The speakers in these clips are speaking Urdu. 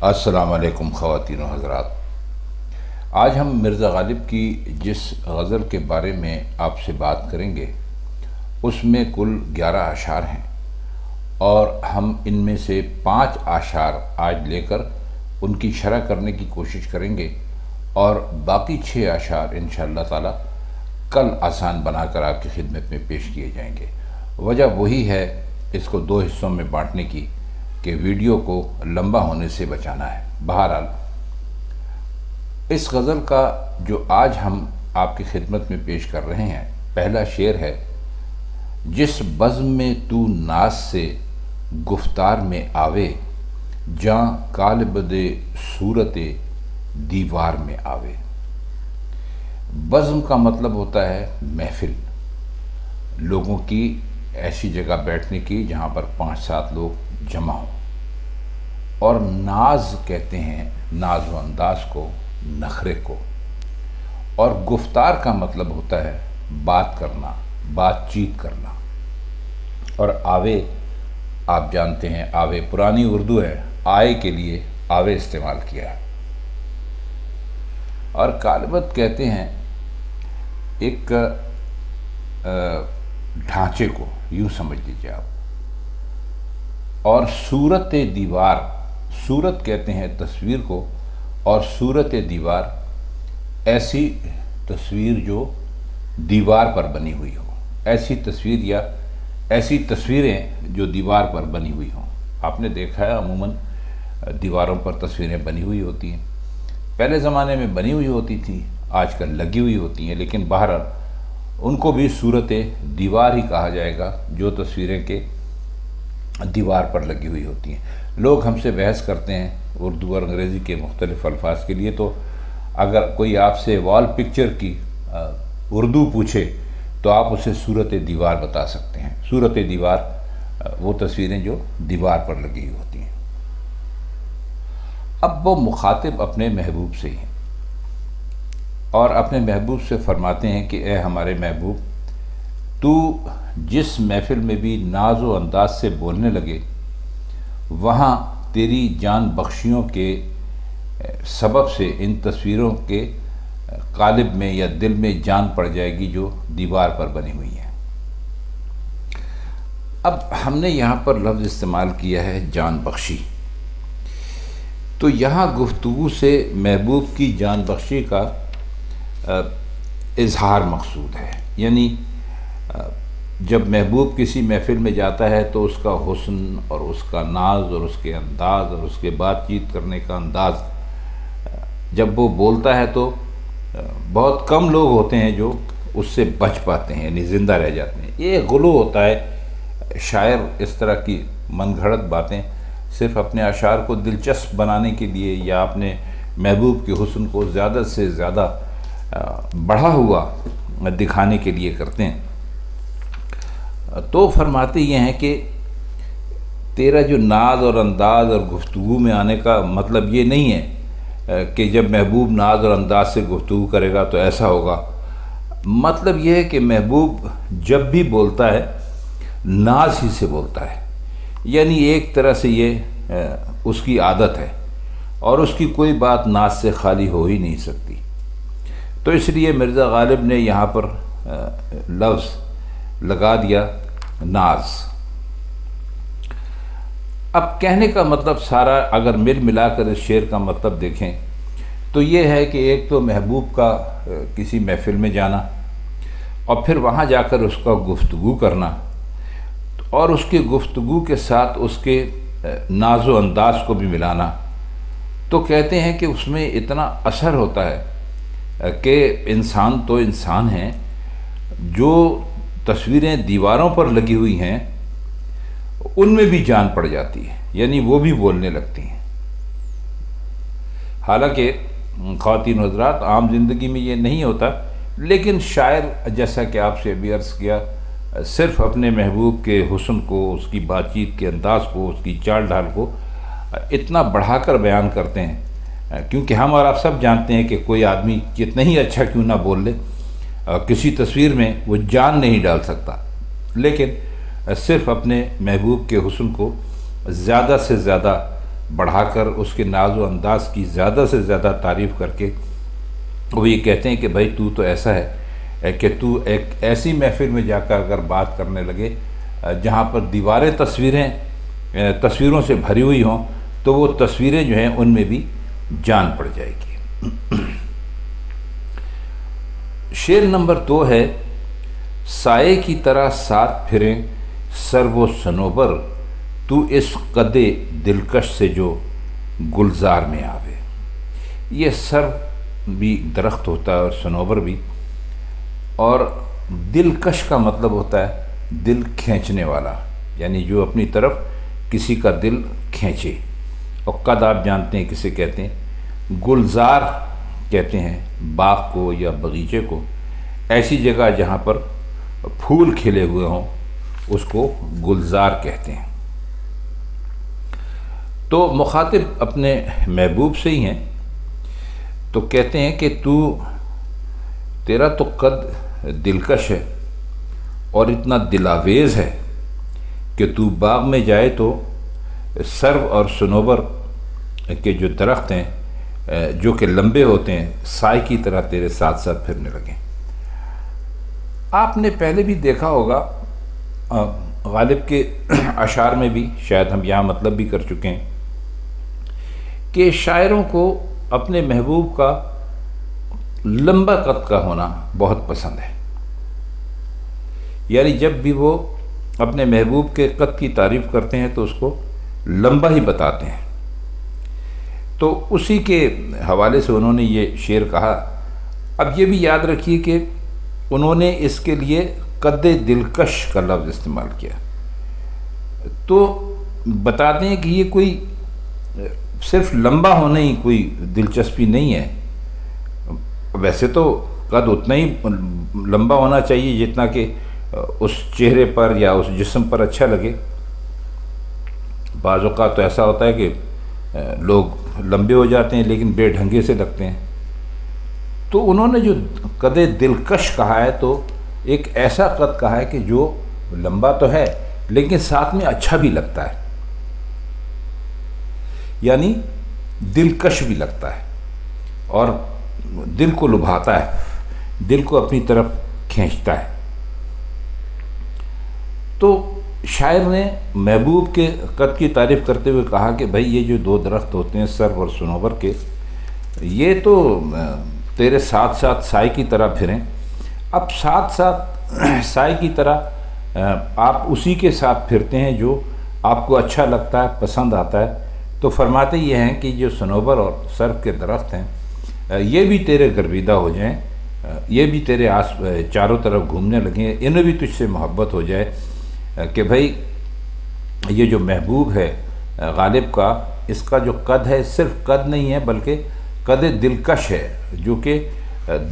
السلام علیکم خواتین و حضرات۔ آج ہم مرزا غالب کی جس غزل کے بارے میں آپ سے بات کریں گے اس میں کل 11 اشعار ہیں، اور ہم ان میں سے 5 اشعار آج لے کر ان کی شرح کرنے کی کوشش کریں گے، اور باقی 6 اشعار انشاءاللہ تعالی کل آسان بنا کر آپ کی خدمت میں پیش کیے جائیں گے۔ وجہ وہی ہے اس کو 2 حصوں میں بانٹنے کی کہ ویڈیو کو لمبا ہونے سے بچانا ہے۔ بہرحال اس غزل کا جو آج ہم آپ کی خدمت میں پیش کر رہے ہیں، پہلا شعر ہے: جس بزم میں تو ناز سے گفتار میں آوے، جاں کالبد صورت دیوار میں آوے۔ بزم کا مطلب ہوتا ہے محفل، لوگوں کی ایسی جگہ بیٹھنے کی جہاں پر 5-7 لوگ جمع ہوں، اور ناز کہتے ہیں ناز و انداز کو، نخرے کو، اور گفتار کا مطلب ہوتا ہے بات کرنا، بات چیت کرنا۔ اور آوے آپ جانتے ہیں، آوے پرانی اردو ہے، آئے کے لیے آوے استعمال کیا ہے۔ اور کالبد کہتے ہیں ایک ڈھانچے کو، یوں سمجھ لیجیے آپ، اور صورت دیوار، صورت کہتے ہیں تصویر کو، اور صورت دیوار ایسی تصویر جو دیوار پر بنی ہوئی ہو، ایسی تصویر یا ایسی تصویریں جو دیوار پر بنی ہوئی ہوں۔ آپ نے دیکھا ہے عموماً دیواروں پر تصویریں بنی ہوئی ہوتی ہیں، پہلے زمانے میں بنی ہوئی ہوتی تھی، آج کل لگی ہوئی ہوتی ہیں، لیکن بہرحال ان کو بھی صورت دیوار ہی کہا جائے گا جو تصویریں کے دیوار پر لگی ہوئی ہوتی ہیں۔ لوگ ہم سے بحث کرتے ہیں اردو اور انگریزی کے مختلف الفاظ کے لیے، تو اگر کوئی آپ سے وال پکچر کی اردو پوچھے تو آپ اسے صورت دیوار بتا سکتے ہیں۔ صورت دیوار وہ تصویریں جو دیوار پر لگی ہوئی ہوتی ہیں۔ اب وہ مخاطب اپنے محبوب سے ہیں، اور اپنے محبوب سے فرماتے ہیں کہ اے ہمارے محبوب، تو جس محفل میں بھی ناز و انداز سے بولنے لگے، وہاں تیری جان بخشیوں کے سبب سے ان تصویروں کے قالب میں یا دل میں جان پڑ جائے گی جو دیوار پر بنی ہوئی ہیں۔ اب ہم نے یہاں پر لفظ استعمال کیا ہے جان بخشی، تو یہاں گفتگو سے محبوب کی جان بخشی کا اظہار مقصود ہے، یعنی جب محبوب کسی محفل میں جاتا ہے تو اس کا حسن اور اس کا ناز اور اس کے انداز اور اس کے بات چیت کرنے کا انداز، جب وہ بولتا ہے تو بہت کم لوگ ہوتے ہیں جو اس سے بچ پاتے ہیں، یعنی زندہ رہ جاتے ہیں۔ یہ غلو ہوتا ہے، شاعر اس طرح کی من گھڑت باتیں صرف اپنے اشعار کو دلچسپ بنانے کے لیے یا اپنے محبوب کے حسن کو زیادہ سے زیادہ بڑھا ہوا دکھانے کے لیے کرتے ہیں۔ تو فرماتے یہ ہیں کہ تیرا جو ناز اور انداز اور گفتگو میں آنے کا مطلب یہ نہیں ہے کہ جب محبوب ناز اور انداز سے گفتگو کرے گا تو ایسا ہوگا۔ مطلب یہ ہے کہ محبوب جب بھی بولتا ہے ناز ہی سے بولتا ہے، یعنی ایک طرح سے یہ اس کی عادت ہے، اور اس کی کوئی بات ناز سے خالی ہو ہی نہیں سکتی۔ تو اس لیے مرزا غالب نے یہاں پر لفظ لگا دیا ناز۔ اب کہنے کا مطلب سارا اگر مل ملا کر اس شعر کا مطلب دیکھیں تو یہ ہے کہ ایک تو محبوب کا کسی محفل میں جانا، اور پھر وہاں جا کر اس کا گفتگو کرنا، اور اس کے گفتگو کے ساتھ اس کے ناز و انداز کو بھی ملانا، تو کہتے ہیں کہ اس میں اتنا اثر ہوتا ہے کہ انسان تو انسان ہیں، جو تصویریں دیواروں پر لگی ہوئی ہیں ان میں بھی جان پڑ جاتی ہے، یعنی وہ بھی بولنے لگتی ہیں۔ حالانکہ خواتین و حضرات عام زندگی میں یہ نہیں ہوتا، لیکن شاعر جیسا کہ آپ سے ابھی عرض کیا صرف اپنے محبوب کے حسن کو، اس کی بات چیت کے انداز کو، اس کی چال ڈھال کو اتنا بڑھا کر بیان کرتے ہیں، کیونکہ ہم اور آپ سب جانتے ہیں کہ کوئی آدمی کتنا ہی اچھا کیوں نہ بول لے، کسی تصویر میں وہ جان نہیں ڈال سکتا، لیکن صرف اپنے محبوب کے حسن کو زیادہ سے زیادہ بڑھا کر اس کے ناز و انداز کی زیادہ سے زیادہ تعریف کر کے وہ یہ کہتے ہیں کہ بھائی تو ایسا ہے کہ تو ایک ایسی محفل میں جا کر اگر بات کرنے لگے جہاں پر دیواریں تصویروں سے بھری ہوئی ہوں تو وہ تصویریں جو ہیں ان میں بھی جان پڑ جائے گی۔ شعر نمبر 2 ہے، سائے کی طرح ساتھ پھریں سرو و صنوبر، تو اس قد دلکش سے جو گلزار میں آوے۔ یہ سر بھی درخت ہوتا ہے اور صنوبر بھی، اور دلکش کا مطلب ہوتا ہے دل کھینچنے والا، یعنی جو اپنی طرف کسی کا دل کھینچے۔ اور قد آپ جانتے ہیں کسے کہتے ہیں، گلزار کہتے ہیں باغ کو یا باغیچے کو، ایسی جگہ جہاں پر پھول کھلے ہوئے ہوں اس کو گلزار کہتے ہیں۔ تو مخاطب اپنے محبوب سے ہی ہیں، تو کہتے ہیں کہ تیرا تو قد دلکش ہے اور اتنا دلاویز ہے کہ تو باغ میں جائے تو سرو اور صنوبر کے جو درخت ہیں جو کہ لمبے ہوتے ہیں سائے کی طرح تیرے ساتھ ساتھ پھرنے لگیں۔ آپ نے پہلے بھی دیکھا ہوگا غالب کے اشعار میں بھی، شاید ہم یہاں مطلب بھی کر چکے ہیں، کہ شاعروں کو اپنے محبوب کا لمبا قد کا ہونا بہت پسند ہے، یعنی جب بھی وہ اپنے محبوب کے قد کی تعریف کرتے ہیں تو اس کو لمبا ہی بتاتے ہیں۔ تو اسی کے حوالے سے انہوں نے یہ شعر کہا۔ اب یہ بھی یاد رکھیے کہ انہوں نے اس کے لیے قد دلکش کا لفظ استعمال کیا، تو بتاتے ہیں کہ یہ کوئی صرف لمبا ہونا ہی کوئی دلچسپی نہیں ہے، ویسے تو قد اتنا ہی لمبا ہونا چاہیے جتنا کہ اس چہرے پر یا اس جسم پر اچھا لگے۔ بعض اوقات تو ایسا ہوتا ہے کہ لوگ لمبے ہو جاتے ہیں لیکن بے ڈھنگے سے لگتے ہیں۔ تو انہوں نے جو قد دلکش کہا ہے تو ایک ایسا قد کہا ہے کہ جو لمبا تو ہے لیکن ساتھ میں اچھا بھی لگتا ہے، یعنی دلکش بھی لگتا ہے اور دل کو لبھاتا ہے، دل کو اپنی طرف کھینچتا ہے۔ تو شاعر نے محبوب کے قد کی تعریف کرتے ہوئے کہا کہ بھائی یہ جو 2 درخت ہوتے ہیں سرو اور صنوبر کے، یہ تو تیرے ساتھ ساتھ سائے کی طرح پھریں۔ اب ساتھ ساتھ سائے کی طرح آپ اسی کے ساتھ پھرتے ہیں جو آپ کو اچھا لگتا ہے، پسند آتا ہے۔ تو فرماتے یہ ہیں کہ جو صنوبر اور سرو کے درخت ہیں یہ بھی تیرے گرویدہ ہو جائیں، یہ بھی تیرے چاروں طرف گھومنے لگیں، انہیں بھی تجھ سے محبت ہو جائے کہ بھائی یہ جو محبوب ہے غالب کا، اس کا جو قد ہے صرف قد نہیں ہے بلکہ قد دلکش ہے، جو کہ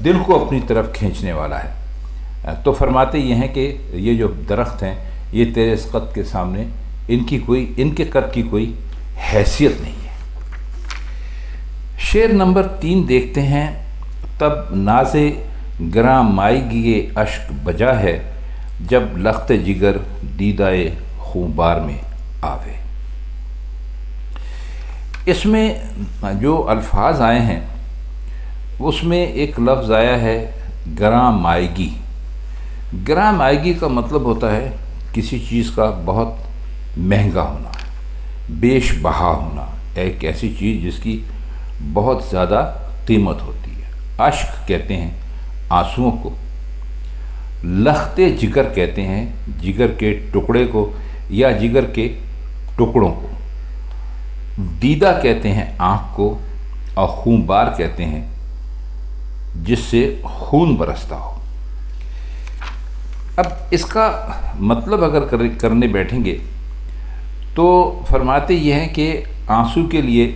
دل کو اپنی طرف کھینچنے والا ہے۔ تو فرماتے یہ ہیں کہ یہ جو درخت ہیں یہ تیرے اس قد کے سامنے ان کے قد کی کوئی حیثیت نہیں ہے۔ شعر نمبر 3 دیکھتے ہیں، تب ناز گراں مائگی اشک بجا ہے، جب لخت جگر دیدائے خونبار میں آوے۔ اس میں جو الفاظ آئے ہیں اس میں ایک لفظ آیا ہے گراں مائگی۔ گراں مائگی کا مطلب ہوتا ہے کسی چیز کا بہت مہنگا ہونا، بیش بہا ہونا، ایک ایسی چیز جس کی بہت زیادہ قیمت ہوتی ہے۔ اشک کہتے ہیں آنسوؤں کو، لخت جگر کہتے ہیں جگر کے ٹکڑے کو یا جگر کے ٹکڑوں کو، دیدہ کہتے ہیں آنکھ کو، اور خونبار کہتے ہیں جس سے خون برستا ہو۔ اب اس کا مطلب اگر کرنے بیٹھیں گے تو فرماتے یہ ہیں کہ آنسو کے لیے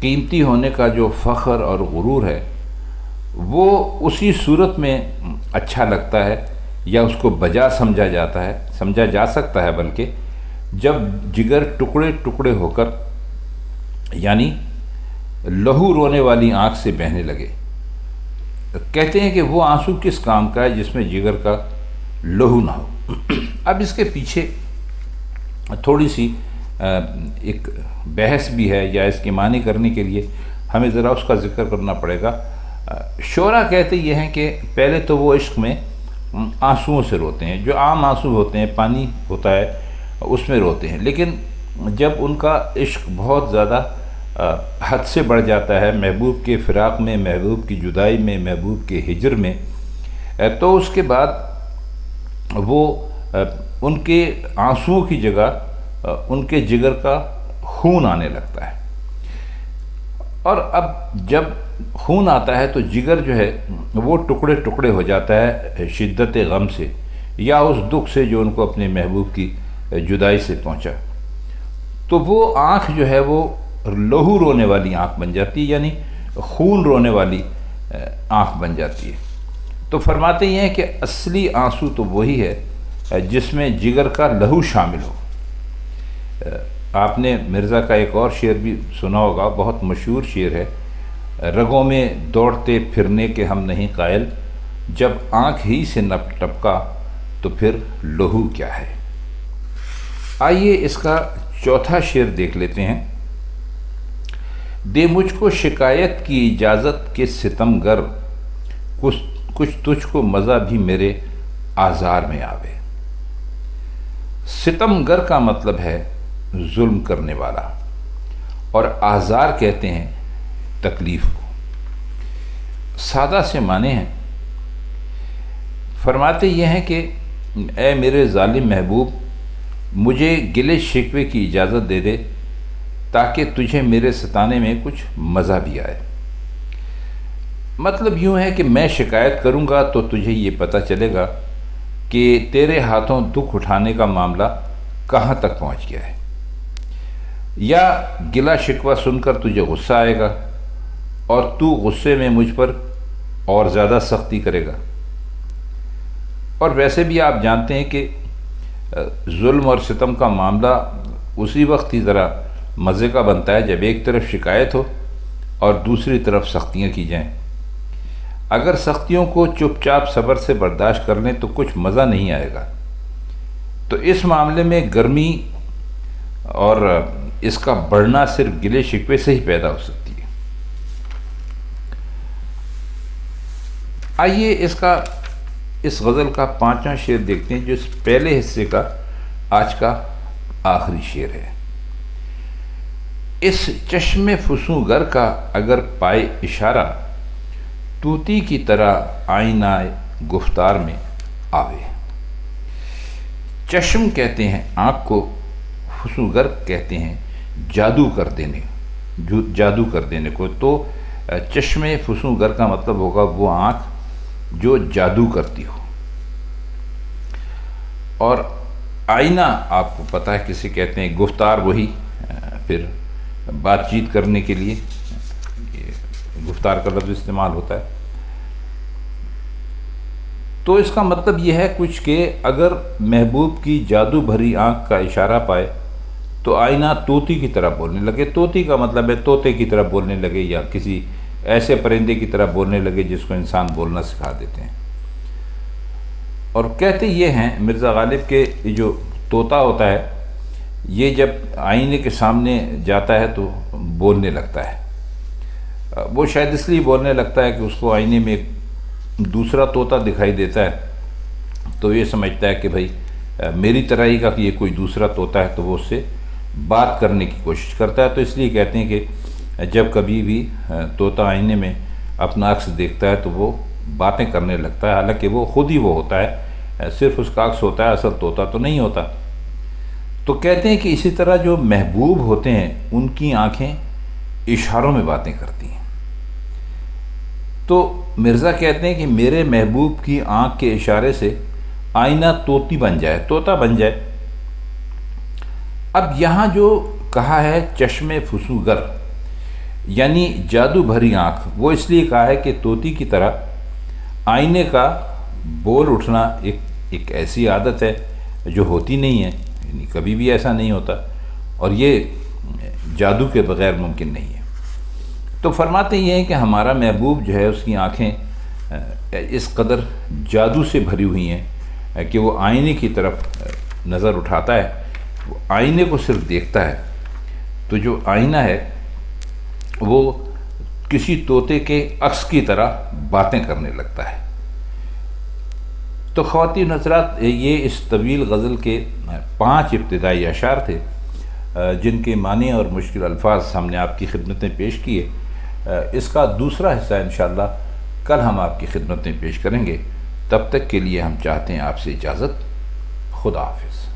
قیمتی ہونے کا جو فخر اور غرور ہے وہ اسی صورت میں اچھا لگتا ہے یا اس کو بجا سمجھا جا سکتا ہے بلکہ جب جگر ٹکڑے ٹکڑے ہو کر یعنی لہو رونے والی آنکھ سے بہنے لگے۔ کہتے ہیں کہ وہ آنسو کس کام کا ہے جس میں جگر کا لہو نہ ہو۔ اب اس کے پیچھے تھوڑی سی ایک بحث بھی ہے، یا اس کے معنی کرنے کے لیے ہمیں ذرا اس کا ذکر کرنا پڑے گا۔ شعراء کہتے یہ ہیں کہ پہلے تو وہ عشق میں آنسوؤں سے روتے ہیں، جو عام آنسو ہوتے ہیں، پانی ہوتا ہے اس میں روتے ہیں، لیکن جب ان کا عشق بہت زیادہ حد سے بڑھ جاتا ہے، محبوب کے فراق میں، محبوب کی جدائی میں، محبوب کے ہجر میں، تو اس کے بعد وہ ان کے آنسوؤں کی جگہ ان کے جگر کا خون آنے لگتا ہے، اور اب جب خون آتا ہے تو جگر جو ہے وہ ٹکڑے ٹکڑے ہو جاتا ہے شدت غم سے، یا اس دکھ سے جو ان کو اپنے محبوب کی جدائی سے پہنچا، تو وہ آنکھ جو ہے وہ لہو رونے والی آنکھ بن جاتی ہے، یعنی خون رونے والی آنکھ بن جاتی ہے۔ تو فرماتے یہ ہیں کہ اصلی آنسو تو وہی ہے جس میں جگر کا لہو شامل ہو۔ آپ نے مرزا کا ایک اور شعر بھی سنا ہوگا، بہت مشہور شعر ہے، رگوں میں دوڑتے پھرنے کے ہم نہیں قائل، جب آنکھ ہی سے نہ ٹپکا تو پھر لہو کیا ہے۔ آئیے اس کا چوتھا شعر دیکھ لیتے ہیں۔ دے مجھ کو شکایت کی اجازت کے ستم گر، کچھ تجھ کو مزہ بھی میرے آزار میں آوے۔ ستم گر کا مطلب ہے ظلم کرنے والا، اور آزار کہتے ہیں تکلیف کو۔ سادہ سے معنی ہیں، فرماتے یہ ہیں کہ اے میرے ظالم محبوب، مجھے گلے شکوے کی اجازت دے دے تاکہ تجھے میرے ستانے میں کچھ مزہ بھی آئے۔ مطلب یوں ہے کہ میں شکایت کروں گا تو تجھے یہ پتہ چلے گا کہ تیرے ہاتھوں دکھ اٹھانے کا معاملہ کہاں تک پہنچ گیا ہے، یا گلا شکوہ سن کر تجھے غصہ آئے گا اور تو غصے میں مجھ پر اور زیادہ سختی کرے گا۔ اور ویسے بھی آپ جانتے ہیں کہ ظلم اور ستم کا معاملہ اسی وقت ہی ذرا مزے کا بنتا ہے جب ایک طرف شکایت ہو اور دوسری طرف سختیاں کی جائیں۔ اگر سختیوں کو چپ چاپ صبر سے برداشت کر لیں تو کچھ مزہ نہیں آئے گا، تو اس معاملے میں گرمی اور اس کا بڑھنا صرف گلے شکوے سے ہی پیدا ہو سکتی ہے۔ آئیے اس غزل کا پانچواں شعر دیکھتے ہیں، جو اس پہلے حصے کا آج کا آخری شعر ہے۔ اس چشم فسوں گر کا اگر پائے اشارہ، طوطی کی طرح آئینہ گفتار میں آوے۔ چشم کہتے ہیں آنکھ کو، فسوگر کہتے ہیں جادو کر دینے کو، تو چشم فسوگر کا مطلب ہوگا وہ آنکھ جو جادو کرتی ہو۔ اور آئینہ آپ کو پتہ ہے کسے کہتے ہیں، گفتار وہی پھر بات چیت کرنے کے لیے گفتار کا لفظ استعمال ہوتا ہے۔ تو اس کا مطلب یہ ہے کچھ کہ اگر محبوب کی جادو بھری آنکھ کا اشارہ پائے تو آئینہ طوطی کی طرح بولنے لگے۔ طوطی کا مطلب ہے طوطے کی طرح بولنے لگے، یا کسی ایسے پرندے کی طرح بولنے لگے جس کو انسان بولنا سکھا دیتے ہیں۔ اور کہتے یہ ہیں مرزا غالب کے جو طوطا ہوتا ہے یہ جب آئینے کے سامنے جاتا ہے تو بولنے لگتا ہے۔ وہ شاید اس لیے بولنے لگتا ہے کہ اس کو آئینے میں ایک دوسرا طوطا دکھائی دیتا ہے، تو یہ سمجھتا ہے کہ بھائی میری طرح ہی کا یہ کوئی دوسرا طوطا ہے، تو وہ اس سے بات کرنے کی کوشش کرتا ہے۔ تو اس لیے کہتے ہیں کہ جب کبھی بھی طوطا آئینے میں اپنا عکس دیکھتا ہے تو وہ باتیں کرنے لگتا ہے، حالانکہ وہ خود ہی وہ ہوتا ہے، صرف اس کا عکس ہوتا ہے، اصل طوطا تو نہیں ہوتا۔ تو کہتے ہیں کہ اسی طرح جو محبوب ہوتے ہیں ان کی آنکھیں اشاروں میں باتیں کرتی ہیں۔ تو مرزا کہتے ہیں کہ میرے محبوب کی آنکھ کے اشارے سے آئینہ طوطی بن جائے، طوطا بن جائے۔ اب یہاں جو کہا ہے چشم فسوگر یعنی جادو بھری آنکھ، وہ اس لیے کہا ہے کہ طوطی کی طرح آئینے کا بول اٹھنا ایک ایسی عادت ہے جو ہوتی نہیں ہے، یعنی کبھی بھی ایسا نہیں ہوتا، اور یہ جادو کے بغیر ممکن نہیں ہے۔ تو فرماتے یہ ہیں کہ ہمارا محبوب جو ہے اس کی آنکھیں اس قدر جادو سے بھری ہوئی ہیں کہ وہ آئینے کی طرف نظر اٹھاتا ہے وہ آئینے کو صرف دیکھتا ہے تو جو آئینہ ہے وہ کسی طوطے کے عکس کی طرح باتیں کرنے لگتا ہے۔ تو خواتین حضرات، یہ اس طویل غزل کے 5 ابتدائی اشعار تھے جن کے معنی اور مشکل الفاظ ہم نے آپ کی خدمت میں پیش کیے۔ اس کا دوسرا حصہ انشاءاللہ کل ہم آپ کی خدمت میں پیش کریں گے۔ تب تک کے لیے ہم چاہتے ہیں آپ سے اجازت۔ خدا حافظ۔